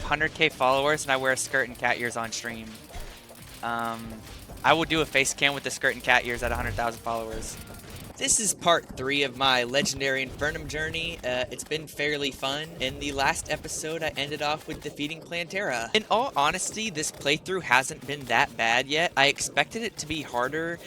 100k followers and I wear a skirt and cat ears on stream. I will do a face cam with the skirt and cat ears at 100,000 followers. This is part 3 of my legendary Infernum journey. It's been fairly fun. In the last episode, I ended off with defeating Plantera. In all honesty, this playthrough hasn't been that bad yet. I expected it to be harder.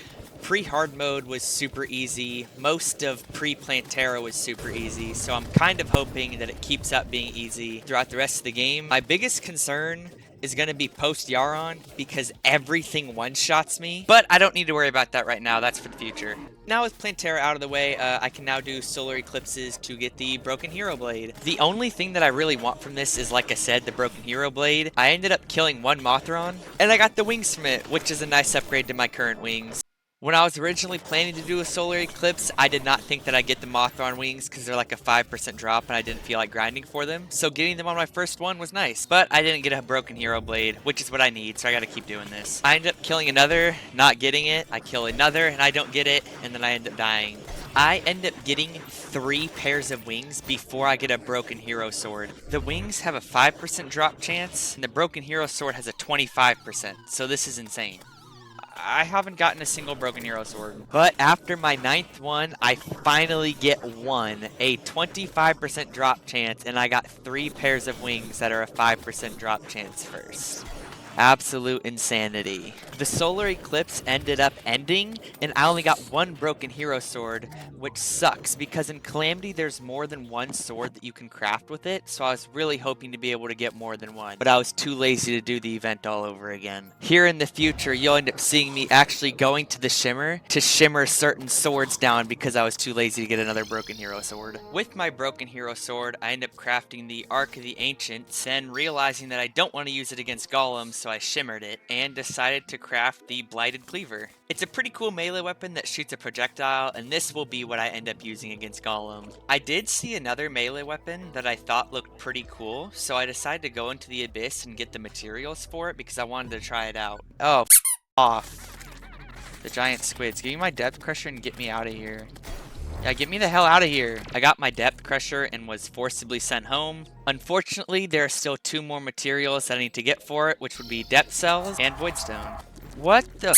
Pre-hard mode was super easy. Most of pre-Plantera was super easy, so I'm kind of hoping that it keeps up being easy throughout the rest of the game. My biggest concern is going to be post-Yaron, because everything one-shots me. But I don't need to worry about that right now. That's for the future. Now with Plantera out of the way, I can now do solar eclipses to get the Broken Hero Blade. The only thing that I really want from this is, like I said, the Broken Hero Blade. I ended up killing one Mothron, and I got the wings from it, which is a nice upgrade to my current wings. When I was originally planning to do a solar eclipse, I did not think that I'd get the Mothron wings because they're like a 5% drop and I didn't feel like grinding for them. So getting them on my first one was nice. But I didn't get a Broken Hero Blade, which is what I need, so I gotta keep doing this. I end up killing another, not getting it. I kill another and I don't get it, and then I end up dying. I end up getting 3 pairs of wings before I get a Broken Hero Sword. The wings have a 5% drop chance, and the Broken Hero Sword has a 25%, so this is insane. I haven't gotten a single Broken Hero Sword. But after my 9th one, I finally get one. A 25% drop chance, and I got 3 pairs of wings that are a 5% drop chance first. Absolute insanity. The solar eclipse ended up ending, and I only got 1 Broken Hero Sword, which sucks because in Calamity there's more than 1 sword that you can craft with it, so I was really hoping to be able to get more than 1, but I was too lazy to do the event all over again. Here in the future, you'll end up seeing me actually going to the Shimmer to shimmer certain swords down because I was too lazy to get another Broken Hero Sword. With my Broken Hero Sword, I end up crafting the Arc of the Ancients, and realizing that I don't want to use it against Golem, so I shimmered it, and decided to craft the Blighted Cleaver. It's a pretty cool melee weapon that shoots a projectile, and this will be what I end up using against Golem. I did see another melee weapon that I thought looked pretty cool, so I decided to go into the Abyss and get the materials for it because I wanted to try it out. Oh, off. The giant squids. Give me my depth crusher and get me out of here. Yeah, get me the hell out of here. I got my depth crusher and was forcibly sent home. Unfortunately, there are still 2 more materials that I need to get for it, which would be depth cells and voidstone. What the?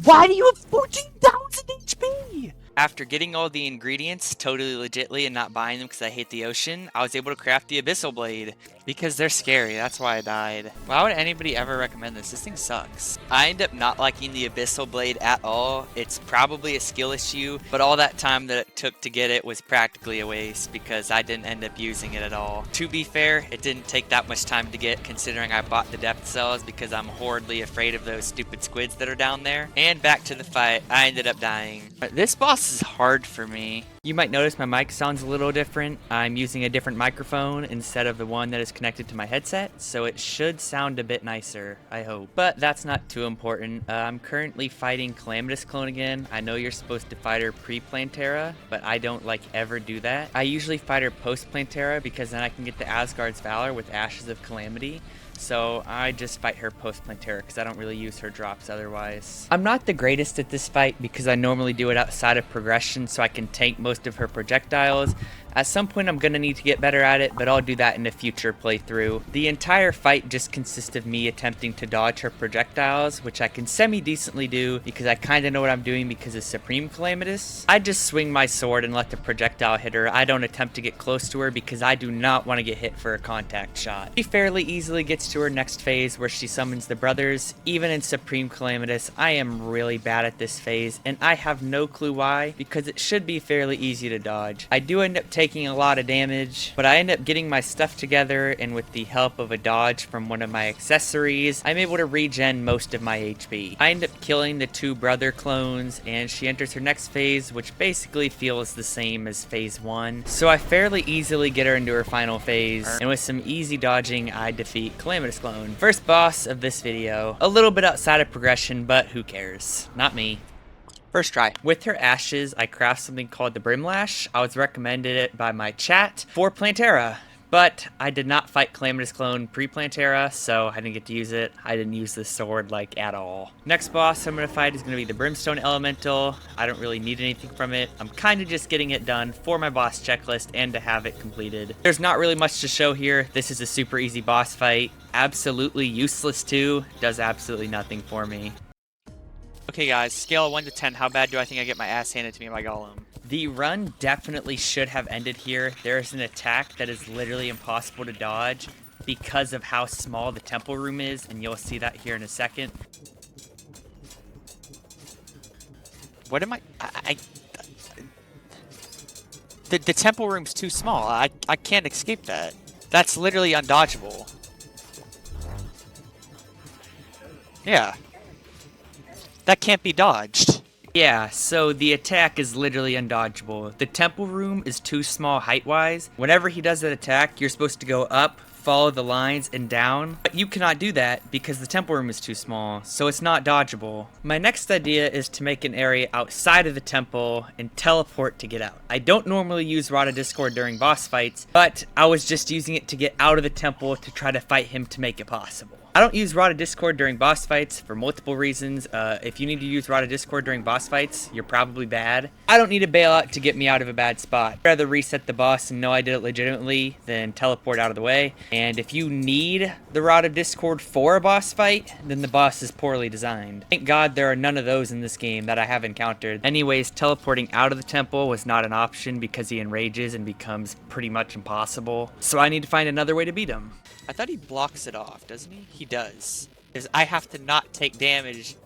Why do you have 14,000 HP? After getting all the ingredients totally legitly and not buying them because I hate the ocean, I was able to craft the Abyssal Blade. Because they're scary, that's why I died. Why would anybody ever recommend this? This thing sucks. I end up not liking the Abyssal Blade at all. It's probably a skill issue, but all that time that it took to get it was practically a waste because I didn't end up using it at all. To be fair, it didn't take that much time to get considering I bought the depth cells because I'm horribly afraid of those stupid squids that are down there. And back to the fight, I ended up dying. This boss is hard for me. You might notice my mic sounds a little different. I'm using a different microphone instead of the one that is connected to my headset, so it should sound a bit nicer, I hope. But that's not too important. I'm currently fighting Calamitas clone again. I know you're supposed to fight her pre-Plantera, but I don't ever do that. I usually fight her post-Plantera because then I can get the Asgard's Valor with Ashes of Calamity. So I just fight her post-Plantera because I don't really use her drops otherwise. I'm not the greatest at this fight because I normally do it outside of progression so I can tank most of her projectiles. At some point I'm going to need to get better at it, but I'll do that in a future playthrough. The entire fight just consists of me attempting to dodge her projectiles, which I can semi-decently do because I kind of know what I'm doing because of Supreme Calamitas. I just swing my sword and let the projectile hit her. I don't attempt to get close to her because I do not want to get hit for a contact shot. She fairly easily gets to her next phase where she summons the brothers. Even in Supreme Calamitas, I am really bad at this phase, and I have no clue why because it should be fairly easy to dodge. I do end up taking a lot of damage, but I end up getting my stuff together, and with the help of a dodge from one of my accessories, I'm able to regen most of my HP. I end up killing the 2 brother clones, and she enters her next phase, which basically feels the same as phase 1. So I fairly easily get her into her final phase, and with some easy dodging, I defeat Calamitas clone. First boss of this video. A little bit outside of progression, but who cares? Not me. First try. With her ashes, I craft something called the Brimlash. I was recommended it by my chat for Plantera. But I did not fight Calamitous Clone pre-Plantera, so I didn't get to use it. I didn't use this sword, like, at all. Next boss I'm going to fight is going to be the Brimstone Elemental. I don't really need anything from it. I'm kind of just getting it done for my boss checklist and to have it completed. There's not really much to show here. This is a super easy boss fight. Absolutely useless too. Does absolutely nothing for me. Okay guys, scale of 1 to 10, how bad do I think I get my ass handed to me by Golem? The run definitely should have ended here. There's an attack that is literally impossible to dodge because of how small the temple room is, and you'll see that here in a second. What am the temple room's too small. I can't escape that. That's literally undodgeable. Yeah. That can't be dodged. Yeah, so the attack is literally undodgeable. The temple room is too small height-wise. Whenever he does that attack, you're supposed to go up, follow the lines, and down. But you cannot do that because the temple room is too small, so it's not dodgeable. My next idea is to make an area outside of the temple and teleport to get out. I don't normally use Rod of Discord during boss fights, but I was just using it to get out of the temple to try to fight him to make it possible. I don't use Rod of Discord during boss fights for multiple reasons. If you need to use Rod of Discord during boss fights, you're probably bad. I don't need a bailout to get me out of a bad spot. I'd rather reset the boss and know I did it legitimately than teleport out of the way. And if you need the Rod of Discord for a boss fight, then the boss is poorly designed. Thank God there are none of those in this game that I have encountered. Anyways, teleporting out of the temple was not an option because he enrages and becomes pretty much impossible. So I need to find another way to beat him. I thought he blocks it off, doesn't he? He does. Because I have to not take damage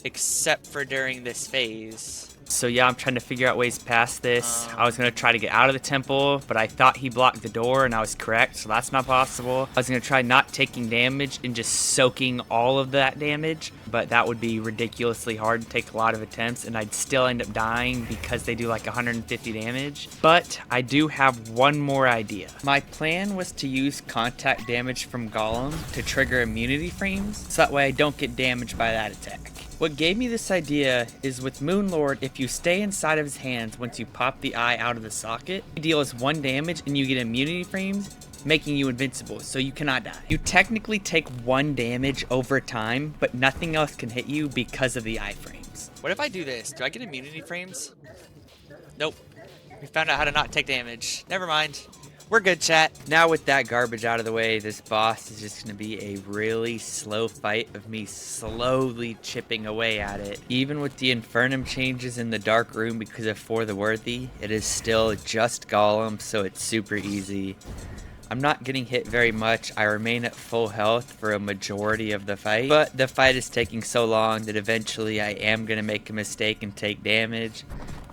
except for during this phase. So yeah, I'm trying to figure out ways past this. I was going to try to get out of the temple, but I thought he blocked the door and I was correct, so that's not possible. I was going to try not taking damage and just soaking all of that damage, but that would be ridiculously hard and take a lot of attempts, and I'd still end up dying because they do like 150 damage. But I do have one more idea. My plan was to use contact damage from Golem to trigger immunity frames, so that way I don't get damaged by that attack. What gave me this idea is with Moonlord, if you stay inside of his hands once you pop the eye out of the socket, he deals 1 damage and you get immunity frames, making you invincible, so you cannot die. You technically take 1 damage over time, but nothing else can hit you because of the eye frames. What if I do this? Do I get immunity frames? Nope. We found out how to not take damage. Never mind. We're good, chat. Now with that garbage out of the way, this boss is just going to be a really slow fight of me slowly chipping away at it. Even with the Infernum changes in the dark room because of For the Worthy, it is still just Golem, so it's super easy. I'm not getting hit very much. I remain at full health for a majority of the fight, but the fight is taking so long that eventually I am going to make a mistake and take damage.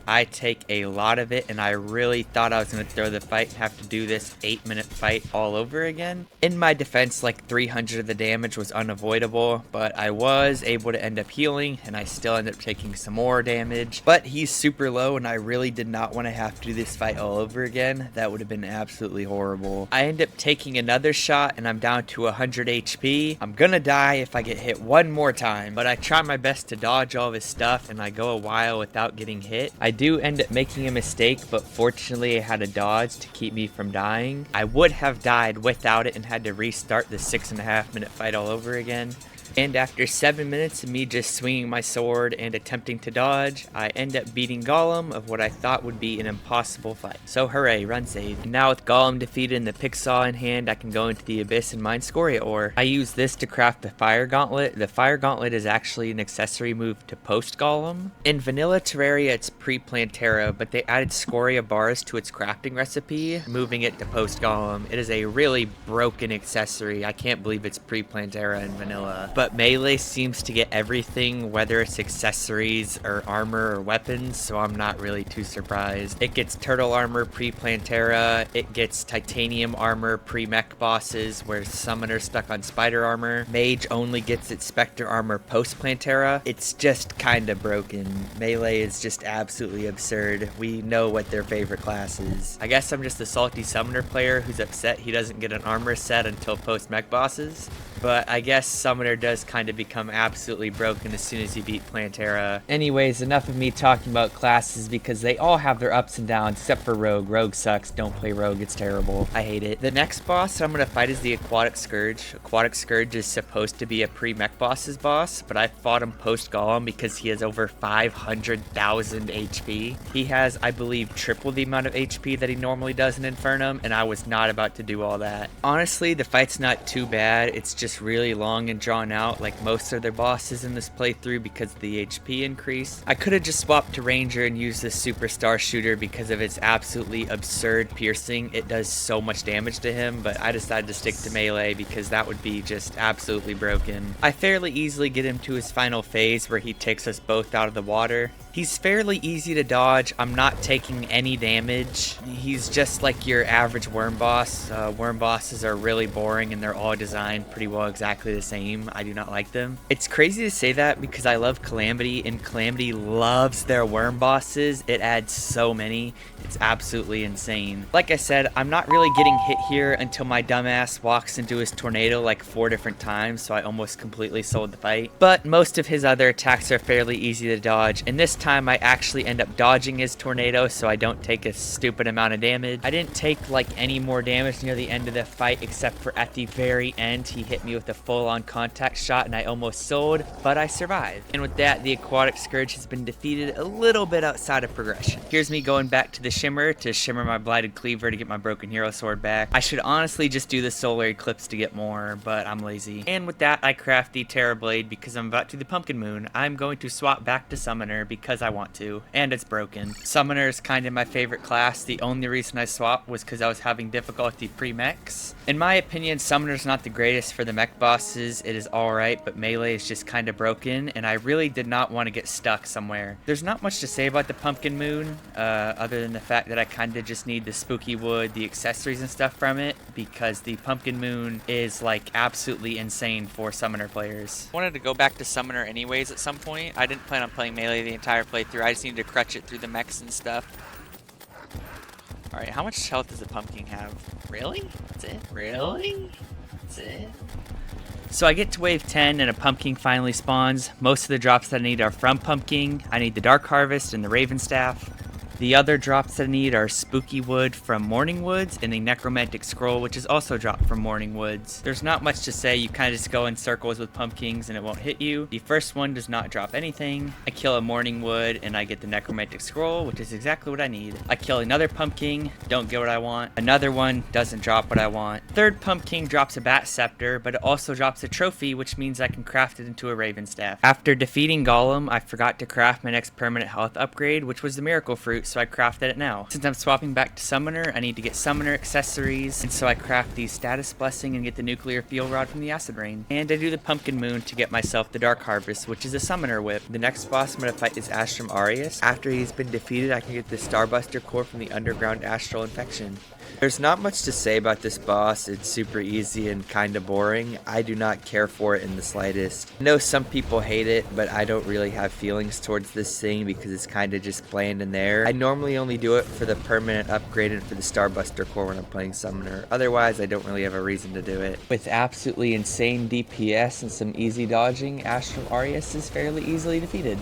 I take a lot of it, and I really thought I was going to throw the fight and have to do this 8-minute fight all over again. In my defense, like 300 of the damage was unavoidable, but I was able to end up healing, and I still ended up taking some more damage. But he's super low, and I really did not want to have to do this fight all over again. That would have been absolutely horrible. I end up taking another shot, and I'm down to 100 HP. I'm gonna die if I get hit one more time, but I try my best to dodge all of his stuff, and I go a while without getting hit. I do end up making a mistake, but fortunately I had a dodge to keep me from dying. I would have died without it and had to restart the 6.5-minute fight all over again. And after 7 minutes of me just swinging my sword and attempting to dodge, I end up beating Golem of what I thought would be an impossible fight. So hooray, run save. And now with Golem defeated and the pick saw in hand, I can go into the abyss and mine scoria ore. I use this to craft the fire gauntlet. The fire gauntlet is actually an accessory move to post Golem. In vanilla Terraria, it's pre-Plantera, but they added scoria bars to its crafting recipe, moving it to post Golem. It is a really broken accessory. I can't believe it's pre-Plantera in vanilla. But melee seems to get everything, whether it's accessories or armor or weapons, so I'm not really too surprised. It gets turtle armor pre-Plantera, it gets titanium armor pre-mech bosses, where summoner's stuck on spider armor. Mage only gets its specter armor post-Plantera. It's just kinda broken. Melee is just absolutely absurd. We know what their favorite class is. I guess I'm just a salty summoner player who's upset he doesn't get an armor set until post-mech bosses. But I guess Summoner does kind of become absolutely broken as soon as you beat Plantera. Anyways, enough of me talking about classes because they all have their ups and downs except for Rogue. Rogue sucks. Don't play Rogue. It's terrible. I hate it. The next boss I'm going to fight is the Aquatic Scourge. Aquatic Scourge is supposed to be a pre-mech boss's boss, but I fought him post-Golem because he has over 500,000 HP. He has, I believe, triple the amount of HP that he normally does in Infernum, and I was not about to do all that. Honestly, the fight's not too bad. It's just really long and drawn out like most of their bosses in this playthrough because of the HP increase. I could have just swapped to Ranger and used this Superstar Shooter because of its absolutely absurd piercing. It does so much damage to him, but I decided to stick to melee because that would be just absolutely broken. I fairly easily get him to his final phase where he takes us both out of the water. He's fairly easy to dodge. I'm not taking any damage. He's just like your average worm boss. Worm bosses are really boring and they're all designed pretty well exactly the same. I do not like them. It's crazy to say that because I love Calamity and Calamity loves their worm bosses. It adds so many. It's absolutely insane. Like I said, I'm not really getting hit here until my dumbass walks into his tornado like 4 different times, so I almost completely sold the fight. But most of his other attacks are fairly easy to dodge, and this time I actually end up dodging his tornado so I don't take a stupid amount of damage. I didn't take like any more damage near the end of the fight except for at the very end he hit me with a full-on contact shot and I almost sold, but I survived. And with that, the Aquatic Scourge has been defeated a little bit outside of progression. Here's me going back to the Shimmer to shimmer my Blighted Cleaver to get my Broken Hero Sword back. I should honestly just do the Solar Eclipse to get more, but I'm lazy. And with that, I craft the Terra Blade because I'm about to the Pumpkin Moon. I'm going to swap back to Summoner because I want to, and it's broken. Summoner is kind of my favorite class. The only reason I swapped was because I was having difficulty pre-mechs. In my opinion, Summoner's not the greatest for the mech bosses. It is alright, but melee is just kind of broken, and I really did not want to get stuck somewhere. There's not much to say about the Pumpkin Moon, other than the fact that I kind of just need the spooky wood, the accessories and stuff from it, because the Pumpkin Moon is like absolutely insane for Summoner players. I wanted to go back to Summoner anyways at some point. I didn't plan on playing melee the entire playthrough. I just needed to crutch it through the mechs and stuff. Alright, how much health does a pumpkin have? Really? That's it? Really? That's it? So I get to wave 10 and a pumpkin finally spawns. Most of the drops that I need are from pumpkin. I need the Dark Harvest and the Raven Staff. The other drops that I need are Spooky Wood from Morning Woods and the Necromantic Scroll, which is also dropped from Morning Woods. There's not much to say. You kind of just go in circles with pumpkins and it won't hit you. The first one does not drop anything. I kill a Morning Wood and I get the Necromantic Scroll, which is exactly what I need. I kill another pumpkin, don't get what I want. Another one doesn't drop what I want. Third pumpkin drops a Bat Scepter, but it also drops a trophy, which means I can craft it into a Raven Staff. After defeating Golem, I forgot to craft my next permanent health upgrade, which was the Miracle Fruit, so I crafted it now. Since I'm swapping back to Summoner, I need to get Summoner accessories, and so I craft the Status Blessing and get the Nuclear Field Rod from the Acid Rain. And I do the Pumpkin Moon to get myself the Dark Harvest, which is a Summoner Whip. The next boss I'm going to fight is Astrum Aureus. After he's been defeated, I can get the Starbuster Core from the Underground Astral Infection. There's not much to say about this boss. It's super easy and kind of boring. I do not care for it in the slightest. I know some people hate it, but I don't really have feelings towards this thing because it's kind of just bland in there. I normally only do it for the permanent upgrade and for the Starbuster Core when I'm playing Summoner. Otherwise, I don't really have a reason to do it. With absolutely insane DPS and some easy dodging, Astrum Aureus is fairly easily defeated.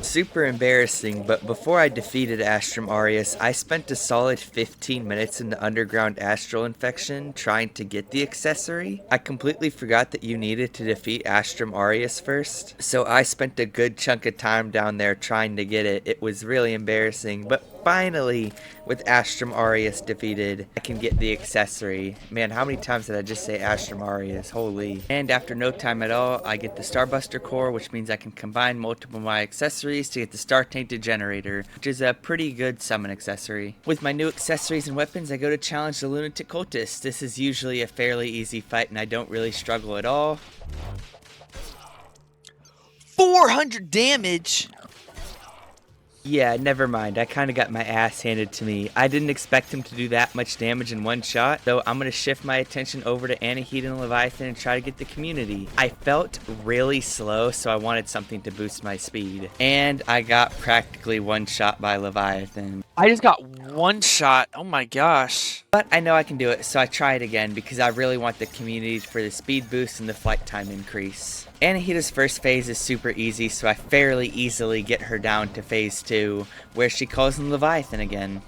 Super embarrassing, but before I defeated Astrum Aureus, I spent a solid 15 minutes in the Underground Astral Infection trying to get the accessory. I completely forgot that you needed to defeat Astrum Aureus first, so I spent a good chunk of time down there trying to get it. It was really embarrassing, but finally, with Astrum Aureus defeated, I can get the accessory. Man, how many times did I just say Astrum Aureus? Holy. And after no time at all, I get the Starbuster Core, which means I can combine multiple of my accessories to get the Star Tainted Generator, which is a pretty good summon accessory. With my new accessories and weapons, I go to challenge the Lunatic Cultist. This is usually a fairly easy fight, and I don't really struggle at all. 400 damage! Yeah, never mind. I kind of got my ass handed to me. I didn't expect him to do that much damage in one shot, so I'm going to shift my attention over to Anahita and Leviathan and try to get the community. I felt really slow, so I wanted something to boost my speed. And I got practically one shot by Leviathan. I just got one shot. Oh my gosh. But I know I can do it, so I try it again because I really want the community for the speed boost and the flight time increase. Anahita's first phase is super easy, so I fairly easily get her down to phase 2, where she calls in Leviathan again.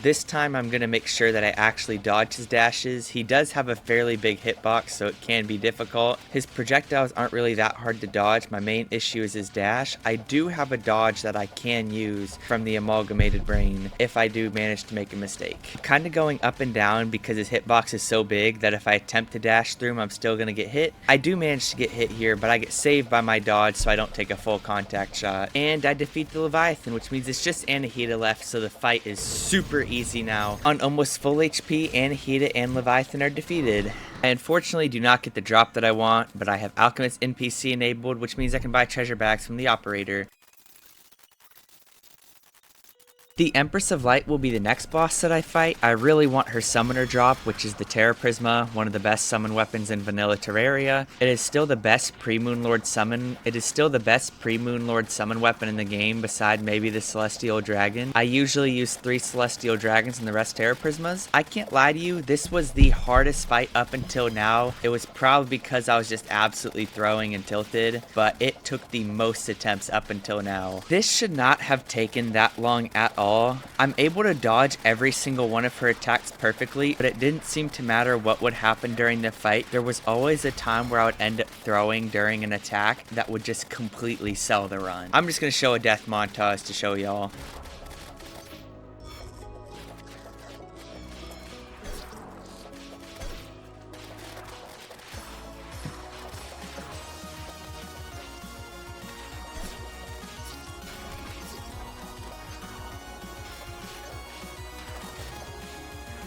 This time I'm going to make sure that I actually dodge his dashes. He does have a fairly big hitbox, so it can be difficult. His projectiles aren't really that hard to dodge. My main issue is his dash. I do have a dodge that I can use from the Amalgamated Brain if I do manage to make a mistake. I'm kind of going up and down because his hitbox is so big that if I attempt to dash through him, I'm still going to get hit. I do manage to get hit here, but I get saved by my dodge, so I don't take a full contact shot. And I defeat the Leviathan, which means it's just Anahita left, so the fight is super easy now. On almost full HP, Anahita and Leviathan are defeated. I unfortunately do not get the drop that I want, but I have Alchemist NPC enabled, which means I can buy treasure bags from the operator. The Empress of Light will be the next boss that I fight. I really want her summoner drop, which is the Terra Prisma, one of the best summon weapons in vanilla Terraria. It is still the best pre-Moonlord summon. It is still the best pre-Moonlord summon weapon in the game, beside maybe the Celestial Dragon. I usually use 3 Celestial Dragons and the rest Terra Prismas. I can't lie to you, this was the hardest fight up until now. It was probably because I was just absolutely throwing and tilted, but it took the most attempts up until now. This should not have taken that long at all. I'm able to dodge every single one of her attacks perfectly, but it didn't seem to matter what would happen during the fight. There was always a time where I would end up throwing during an attack that would just completely sell the run. I'm just going to show a death montage to show y'all.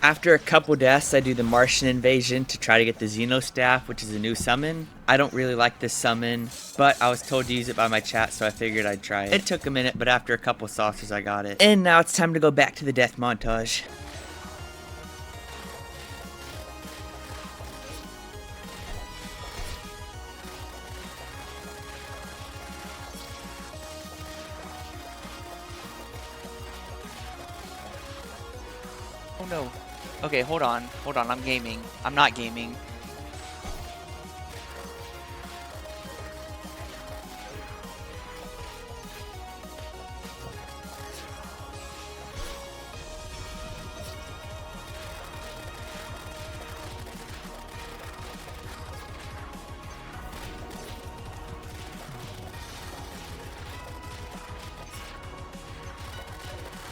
After a couple deaths, I do the Martian Invasion to try to get the Xeno Staff, which is a new summon. I don't really like this summon, but I was told to use it by my chat, so I figured I'd try it. It took a minute, but after a couple saucers, I got it. And now it's time to go back to the death montage. Oh no. Okay, hold on, I'm gaming. I'm not gaming.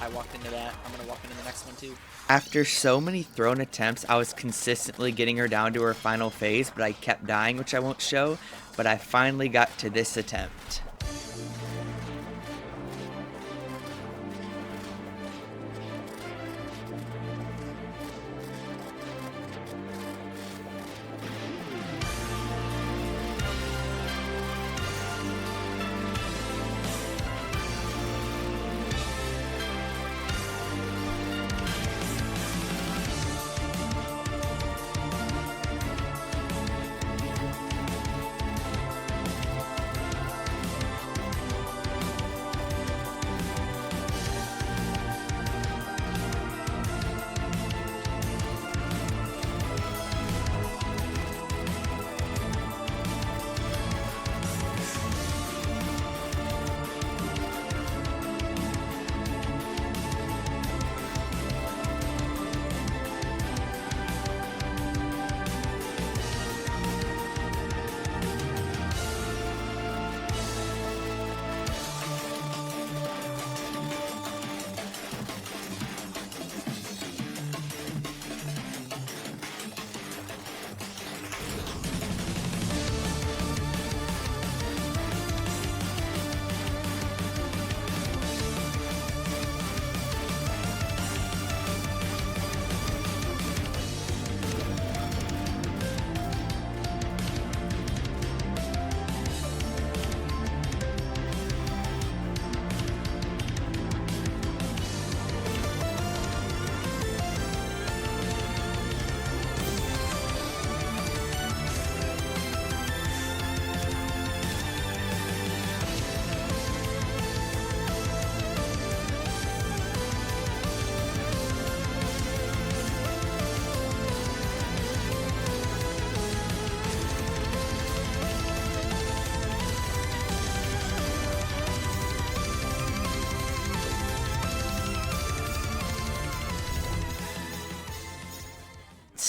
I walked into that. I'm gonna walk into the next one too. After so many thrown attempts, I was consistently getting her down to her final phase, but I kept dying, which I won't show, but I finally got to this attempt.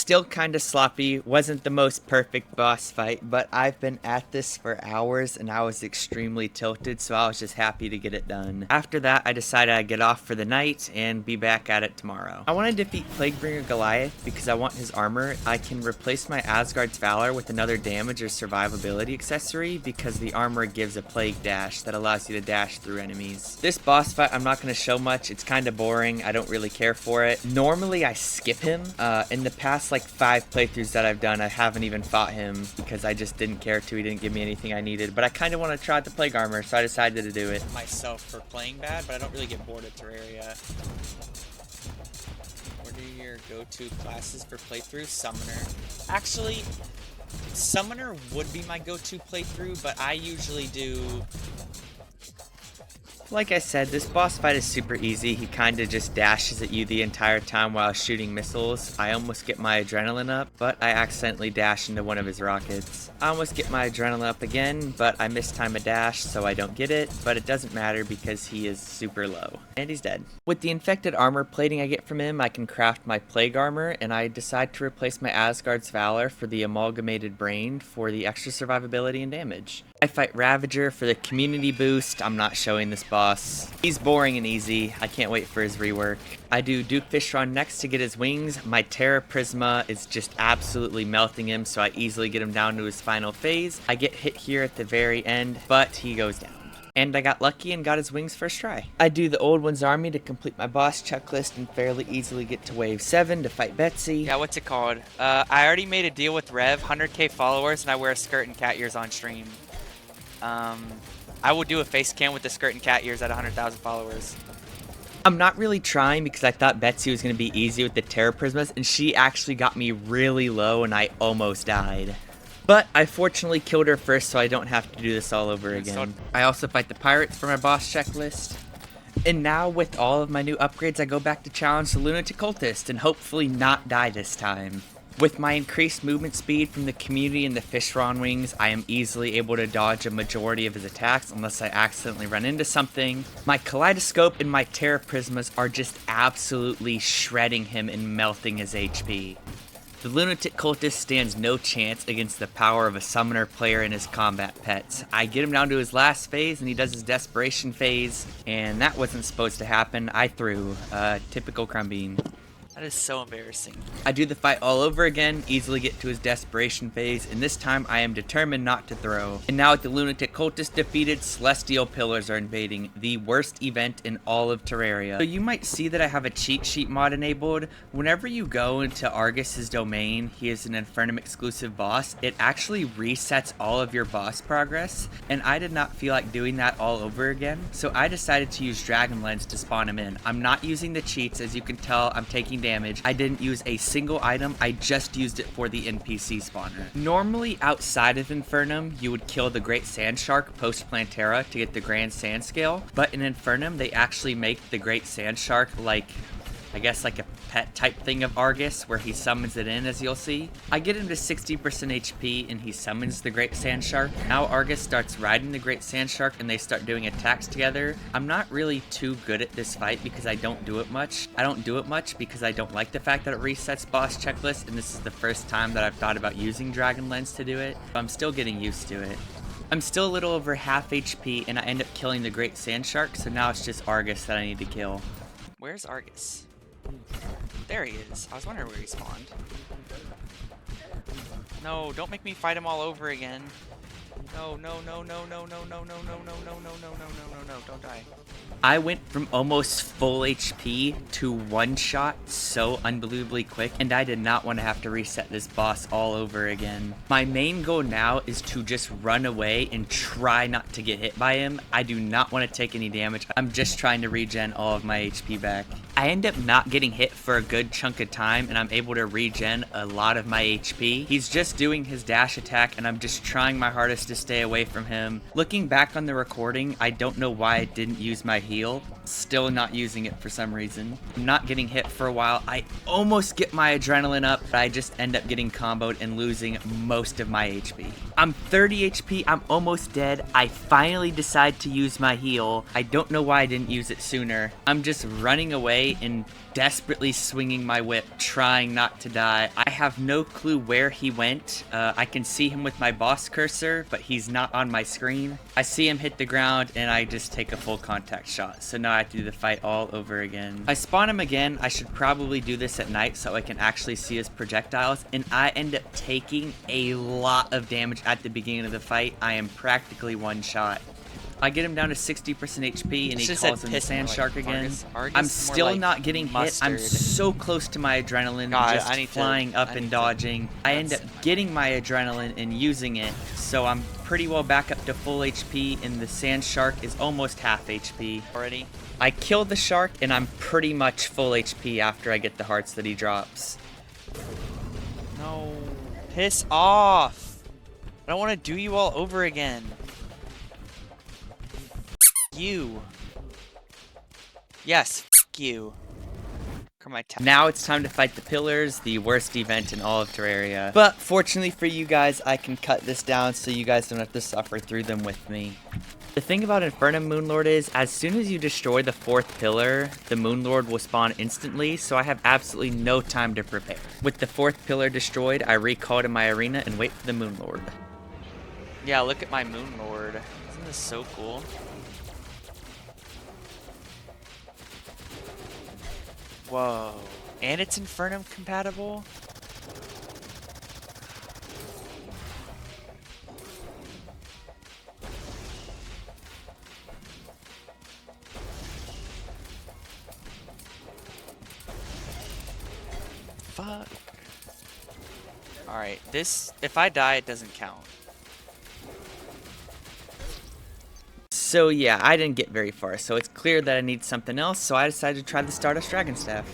Still kinda sloppy, wasn't the most perfect boss fight, but I've been at this for hours and I was extremely tilted, so I was just happy to get it done. After that, I decided I'd get off for the night and be back at it tomorrow. I want to defeat Plaguebringer Goliath because I want his armor. I can replace my Asgard's Valor with another damage or survivability accessory because the armor gives a plague dash that allows you to dash through enemies. This boss fight, I'm not going to show much. It's kind of boring. I don't really care for it. Normally, I skip him. In the past like 5 playthroughs that I've done, I haven't even fought him because I just didn't care to. He didn't give me anything I needed, but I kind of want to try out the plague armor, so I decided to do it. Myself for playing bad, but I don't really get bored of Terraria. What are your go-to classes for playthrough? Summoner. Actually, Summoner would be my go-to playthrough, but I usually do... Like I said, this boss fight is super easy. He kind of just dashes at you the entire time while shooting missiles. I almost get my adrenaline up, but I accidentally dash into one of his rockets. I almost get my adrenaline up again, but I mistime a dash, so I don't get it, but it doesn't matter because he is super low. And he's dead. With the infected armor plating I get from him, I can craft my plague armor, and I decide to replace my Asgard's Valor for the amalgamated brain for the extra survivability and damage. I fight Ravager for the community boost. I'm not showing this boss. He's boring and easy. I can't wait for his rework. I do Duke Fishron next to get his wings. My Terra Prisma is just absolutely melting him, so I easily get him down to his final phase. I get hit here at the very end, but he goes down. And I got lucky and got his wings first try. I do the Old One's Army to complete my boss checklist and fairly easily get to wave 7 to fight Betsy. Yeah, what's it called? I already made a deal with Rev, 100k followers, and I wear a skirt and cat ears on stream. I will do a face cam with the skirt and cat ears at 100,000 followers. I'm not really trying because I thought Betsy was going to be easy with the Terra Prismas, and she actually got me really low and I almost died. But I fortunately killed her first, so I don't have to do this all over again. I also fight the pirates for my boss checklist. And now with all of my new upgrades, I go back to challenge the Lunatic Cultist and hopefully not die this time. With my increased movement speed from the community and the Fishron wings, I am easily able to dodge a majority of his attacks unless I accidentally run into something. My Kaleidoscope and my Terra Prismas are just absolutely shredding him and melting his HP. The Lunatic Cultist stands no chance against the power of a summoner player and his combat pets. I get him down to his last phase and he does his desperation phase, and that wasn't supposed to happen. I threw. Typical Crumbine. That is so embarrassing. I do the fight all over again, easily get to his desperation phase, and this time I am determined not to throw. And now with the Lunatic Cultist defeated, Celestial Pillars are invading, the worst event in all of Terraria. So you might see that I have a cheat sheet mod enabled. Whenever you go into Argus's domain, he is an Infernum exclusive boss, it actually resets all of your boss progress, and I did not feel like doing that all over again, so I decided to use Dragon Lens to spawn him in. I'm not using the cheats, as you can tell, I'm taking damage. I didn't use a single item, I just used it for the NPC spawner. Normally outside of Infernum, you would kill the Great Sand Shark post Plantera to get the Grand Sand Scale, but in Infernum they actually make the Great Sand Shark like, I guess like a pet type thing of Argus where he summons it in, as you'll see. I get him to 60% HP and he summons the Great Sand Shark. Now Argus starts riding the Great Sand Shark and they start doing attacks together. I'm not really too good at this fight because I don't do it much. I don't do it much because I don't like the fact that it resets boss checklist, and this is the first time that I've thought about using Dragon Lens to do it. I'm still getting used to it. I'm still a little over half HP and I end up killing the Great Sand Shark, so now it's just Argus that I need to kill. Where's Argus? There he is. I was wondering where he spawned. No, don't make me fight him all over again. No, no, no, no, no, no, no, no, no, no, no, no, no, no, no, no, don't die. I went from almost full HP to one shot so unbelievably quick, and I did not want to have to reset this boss all over again. My main goal now is to just run away and try not to get hit by him. I do not want to take any damage. I'm just trying to regen all of my HP back. I end up not getting hit for a good chunk of time, and I'm able to regen a lot of my HP. He's just doing his dash attack, and I'm just trying my hardest to stay away from him. Looking back on the recording, I don't know why I didn't use my heal, Still not using it for some reason. I'm not getting hit for a while. I almost get my adrenaline up, but I just end up getting comboed and losing most of my HP. I'm 30 HP, I'm almost dead. I finally decide to use my heal. I don't know why I didn't use it sooner. I'm just running away and desperately swinging my whip, trying not to die. I have no clue where he went. I can see him with my boss cursor, but he's not on my screen. I see him hit the ground, and I just take a full contact shot. So now I have to do the fight all over again. I spawn him again. I should probably do this at night so I can actually see his projectiles, and I end up taking a lot of damage at the beginning of the fight. I am practically one shot. I get him down to 60% HP, and he calls in the Sand Shark again. I'm still not getting hit. I'm so close to my adrenaline, just flying up and dodging. I end up getting my adrenaline and using it, so I'm pretty well back up to full HP, and the Sand Shark is almost half HP already. I kill the shark, and I'm pretty much full HP after I get the hearts that he drops. No. Piss off. I don't want to do you all over again. You. Yes, you. Now it's time to fight the pillars, the worst event in all of Terraria. But fortunately for you guys, I can cut this down so you guys don't have to suffer through them with me. The thing about Infernum Moonlord is, as soon as you destroy the 4th pillar, the Moonlord will spawn instantly, so I have absolutely no time to prepare. With the 4th pillar destroyed, I recall to my arena and wait for the Moonlord. Yeah, look at my Moonlord. Isn't this so cool? Whoa. And it's Infernum compatible? Fuck. Alright, this, if I die, it doesn't count. So yeah, I didn't get very far, so it's clear that I need something else, so I decided to try the Stardust Dragon Staff.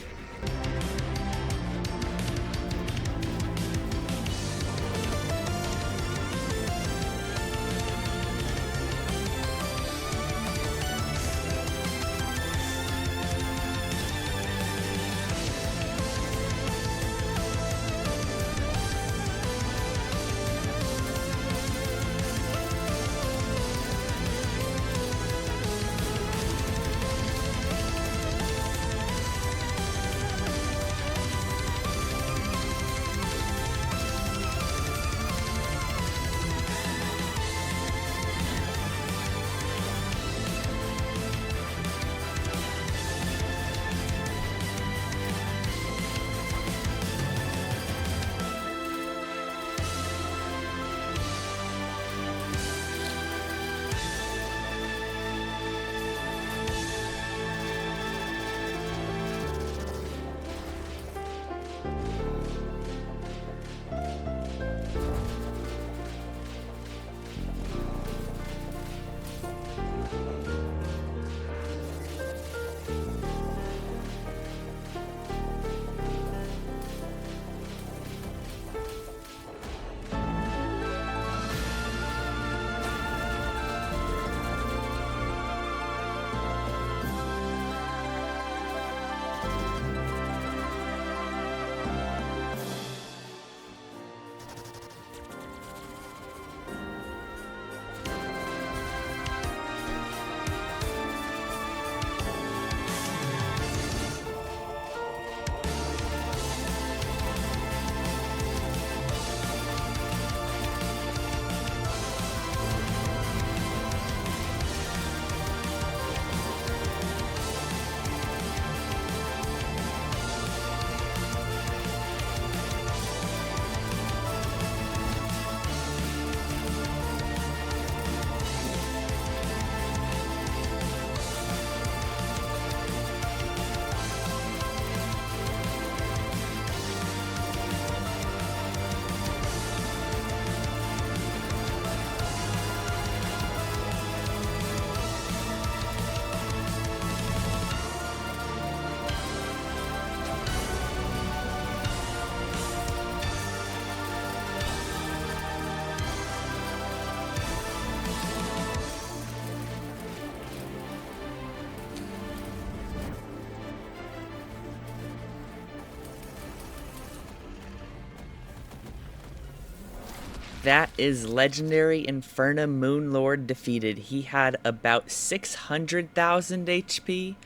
That is legendary Infernum Moonlord defeated. He had about 600,000 HP.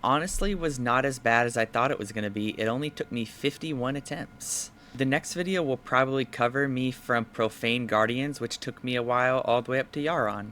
Honestly, was not as bad as I thought it was going to be. It only took me 51 attempts. The next video will probably cover me from Profane Guardians, which took me a while all the way up to Yaron.